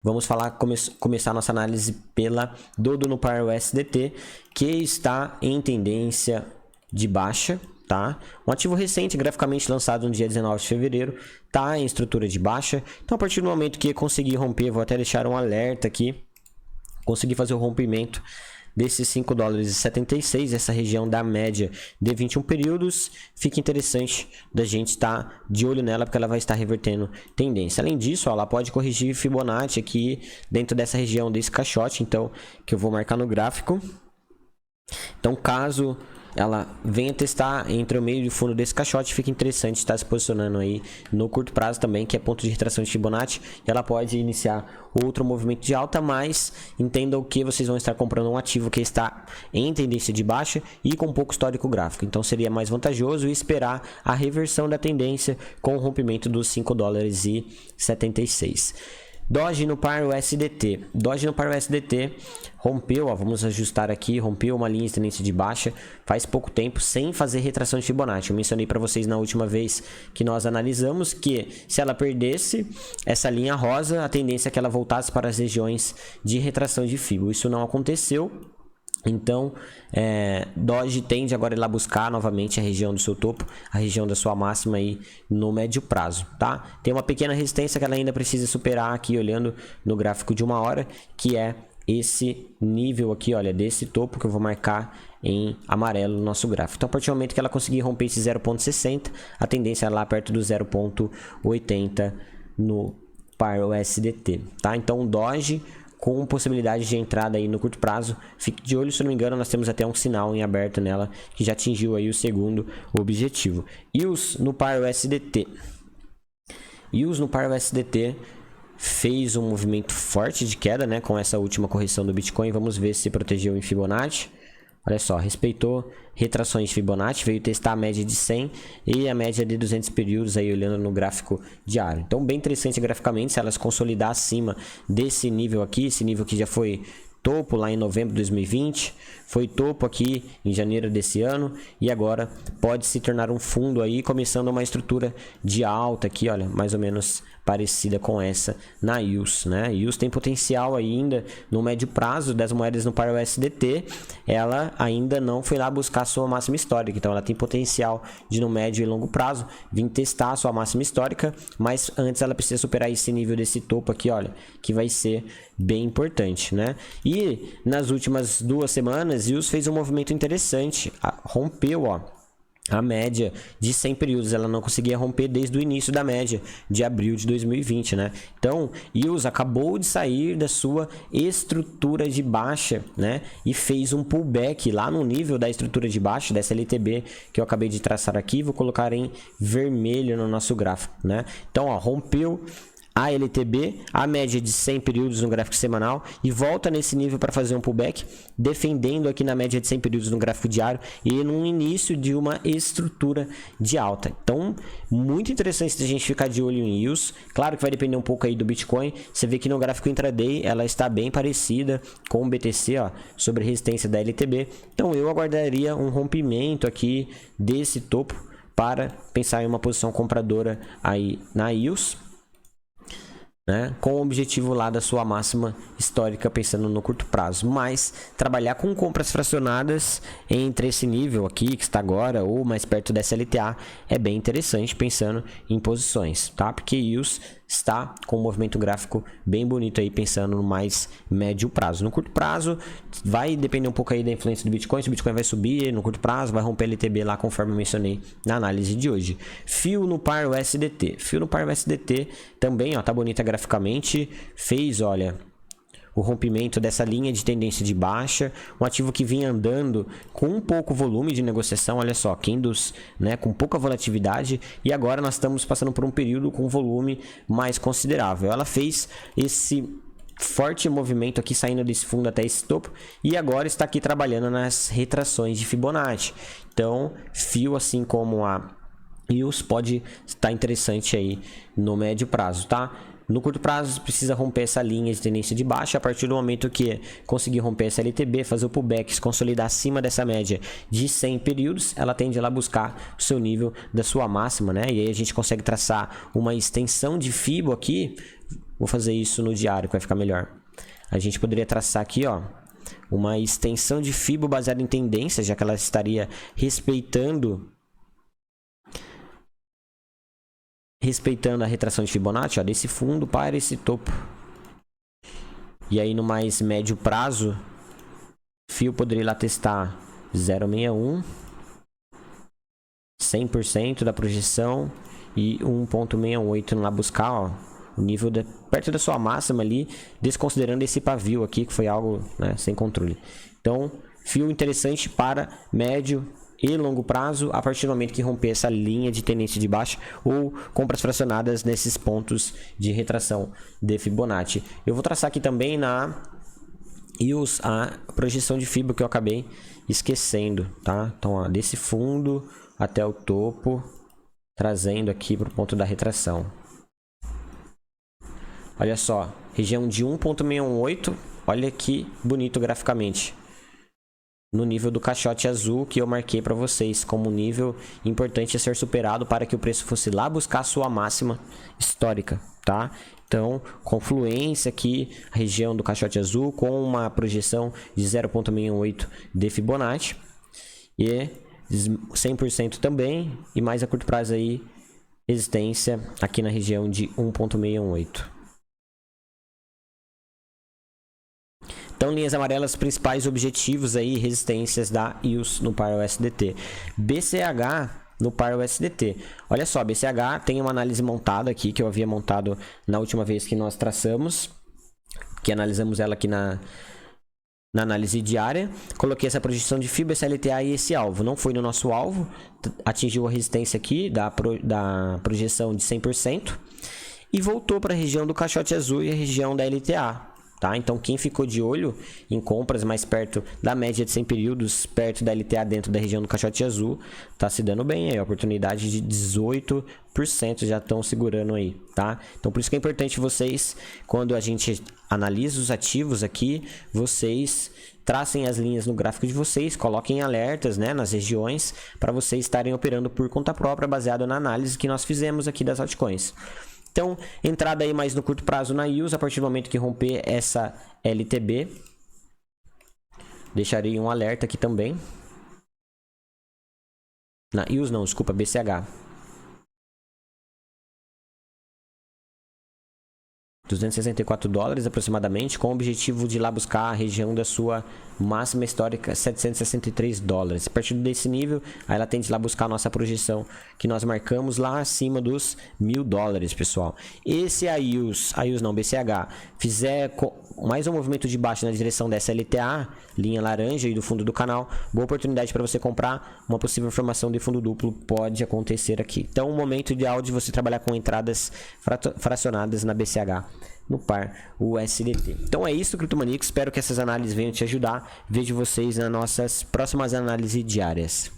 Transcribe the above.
vamos falar, começar a nossa análise pela Dodo no par USDT, que está em tendência de baixa, tá? Um ativo recente, graficamente lançado no dia 19 de fevereiro, tá em estrutura de baixa. Então, a partir do momento que conseguir romper, vou até deixar um alerta aqui, conseguir fazer o rompimento desses 5 dólares e 76, essa região da média de 21 períodos, fica interessante da gente estar de olho nela, porque ela vai estar revertendo tendência. Além disso, ó, ela pode corrigir Fibonacci aqui dentro dessa região desse caixote, então, que eu vou marcar no gráfico. Então, caso ela venha testar entre o meio e o fundo desse caixote, fica interessante estar se posicionando aí no curto prazo também, que é ponto de retração de Fibonacci, e ela pode iniciar outro movimento de alta, mas entendam que vocês vão estar comprando um ativo que está em tendência de baixa e com pouco histórico gráfico, então seria mais vantajoso esperar a reversão da tendência com o rompimento dos 5 dólares e 76. Doge no par USDT. Doge no par USDT rompeu, ó, vamos ajustar aqui, rompeu uma linha de tendência de baixa faz pouco tempo sem fazer retração de Fibonacci. Eu mencionei para vocês na última vez que nós analisamos que se ela perdesse essa linha rosa, a tendência é que ela voltasse para as regiões de retração de Fibo. Isso não aconteceu. Então, Doge tende agora a ir lá buscar novamente a região do seu topo, a região da sua máxima aí no médio prazo, tá? Tem uma pequena resistência que ela ainda precisa superar aqui, olhando no gráfico de 1 hora, que é esse nível aqui, olha, desse topo que eu vou marcar em amarelo no nosso gráfico. Então, a partir do momento que ela conseguir romper esse 0,60, a tendência é lá perto do 0,80 no par USDT, tá? Então, Doge com possibilidade de entrada aí no curto prazo, fique de olho, se não me engano, nós temos até um sinal em aberto nela, que já atingiu aí o segundo objetivo. EOS no par USDT. EOS no par USDT fez um movimento forte de queda, né, com essa última correção do Bitcoin. Vamos ver se protegeu em Fibonacci. Olha só, respeitou retrações de Fibonacci, veio testar a média de 100 e a média de 200 períodos aí olhando no gráfico diário. Então, bem interessante graficamente, se elas consolidar acima desse nível aqui, esse nível que já foi topo lá em novembro de 2020, foi topo aqui em janeiro desse ano e agora pode se tornar um fundo aí, começando uma estrutura de alta aqui, olha, mais ou menos parecida com essa na EOS, né? EOS tem potencial ainda no médio prazo das moedas no par USDT, ela ainda não foi lá buscar sua máxima histórica, então ela tem potencial de no médio e longo prazo vir testar a sua máxima histórica, mas antes ela precisa superar esse nível desse topo aqui, olha, que vai ser bem importante, né? E nas últimas 2 semanas, EOS fez um movimento interessante, rompeu, ó, a média de 100 períodos, ela não conseguia romper desde o início da média de abril de 2020, né? Então, EOS acabou de sair da sua estrutura de baixa, né? E fez um pullback lá no nível da estrutura de baixa, dessa LTB que eu acabei de traçar aqui, vou colocar em vermelho no nosso gráfico, né? Então, ó, rompeu a LTB, a média de 100 períodos no gráfico semanal e volta nesse nível para fazer um pullback, defendendo aqui na média de 100 períodos no gráfico diário e no início de uma estrutura de alta. Então, muito interessante a gente ficar de olho em EOS. Claro que vai depender um pouco aí do Bitcoin. Você vê que no gráfico intraday ela está bem parecida com o BTC, ó, sobre a resistência da LTB. Então, eu aguardaria um rompimento aqui desse topo para pensar em uma posição compradora aí na EOS, né, com o objetivo lá da sua máxima histórica, pensando no curto prazo, mas trabalhar com compras fracionadas entre esse nível aqui que está agora ou mais perto dessa LTA é bem interessante, pensando em posições, tá? Porque EOS está com um movimento gráfico bem bonito aí, pensando no mais médio prazo. No curto prazo vai depender um pouco aí da influência do Bitcoin, se o Bitcoin vai subir no curto prazo, vai romper LTB lá, conforme eu mencionei na análise de hoje. Fio no par USDT. Fio no par USDT também, ó, tá bonita graficamente, fez, olha, o rompimento dessa linha de tendência de baixa, um ativo que vinha andando com um pouco volume de negociação, olha só, candles, né, com pouca volatilidade, e agora nós estamos passando por um período com volume mais considerável. Ela fez esse forte movimento aqui, saindo desse fundo até esse topo, e agora está aqui trabalhando nas retrações de Fibonacci. Então, fio assim como a EOS pode estar interessante aí no médio prazo, tá? No curto prazo, precisa romper essa linha de tendência de baixa. A partir do momento que conseguir romper essa LTB, fazer o pullback, se consolidar acima dessa média de 100 períodos, ela tende a lá buscar o seu nível da sua máxima, né? E aí a gente consegue traçar uma extensão de Fibo aqui Vou fazer isso no diário, que vai ficar melhor. A gente poderia traçar aqui, ó, uma extensão de Fibo baseada em tendência, já que ela estaria respeitando a retração de Fibonacci, ó, desse fundo para esse topo. E aí no mais médio prazo, Fio poderia ir lá testar 0,61, 100% da projeção e 1,68 lá buscar, ó, o nível perto da sua máxima ali, desconsiderando esse pavio aqui, que foi algo, né, sem controle. Então, fio interessante para médio e longo prazo, a partir do momento que romper essa linha de tendência de baixa ou compras fracionadas nesses pontos de retração de Fibonacci. Eu vou traçar aqui também na EOS a projeção de Fibo que eu acabei esquecendo, tá? Então, ó, desse fundo até o topo, trazendo aqui para o ponto da retração. Olha só, região de 1,618, olha que bonito graficamente. No nível do caixote azul que eu marquei para vocês como um nível importante a ser superado para que o preço fosse lá buscar a sua máxima histórica, tá? Então, confluência aqui, região do caixote azul com uma projeção de 0,68 de Fibonacci e 100% também, e mais a curto prazo aí, resistência aqui na região de 1,618. Então, linhas amarelas, principais objetivos aí, resistências da EOS no par USDT. BCH no par USDT. Olha só, BCH tem uma análise montada aqui, que eu havia montado na última vez que nós traçamos, que analisamos ela aqui na análise diária. Coloquei essa projeção de FIBO, SLTA e esse alvo. Não foi no nosso alvo, atingiu a resistência aqui da projeção de 100% e voltou para a região do caixote azul e a região da LTA. Tá? Então, quem ficou de olho em compras mais perto da média de 100 períodos, perto da LTA dentro da região do caixote azul, tá se dando bem aí, oportunidade de 18% já estão segurando aí, tá? Então, por isso que é importante vocês, quando a gente analisa os ativos aqui, vocês tracem as linhas no gráfico de vocês, coloquem alertas, né, nas regiões, para vocês estarem operando por conta própria, baseado na análise que nós fizemos aqui das altcoins. Então, entrada aí mais no curto prazo na EOS, a partir do momento que romper essa LTB. Deixarei um alerta aqui também. Na EOS não, desculpa, BCH. 264 dólares aproximadamente, com o objetivo de ir lá buscar a região da sua máxima histórica, 763 dólares. A partir desse nível, aí ela tende lá buscar a nossa projeção que nós marcamos lá acima dos 1.000 dólares, pessoal. E se a EOS não, BCH, fizer mais um movimento de baixo na direção dessa LTA, linha laranja aí do fundo do canal, boa oportunidade para você comprar. Uma possível formação de fundo duplo pode acontecer aqui. Então, o momento ideal de você trabalhar com entradas fracionadas na BCH no par USDT. Então é isso, Criptomaníacos. Espero que essas análises venham te ajudar. Vejo vocês nas nossas próximas análises diárias.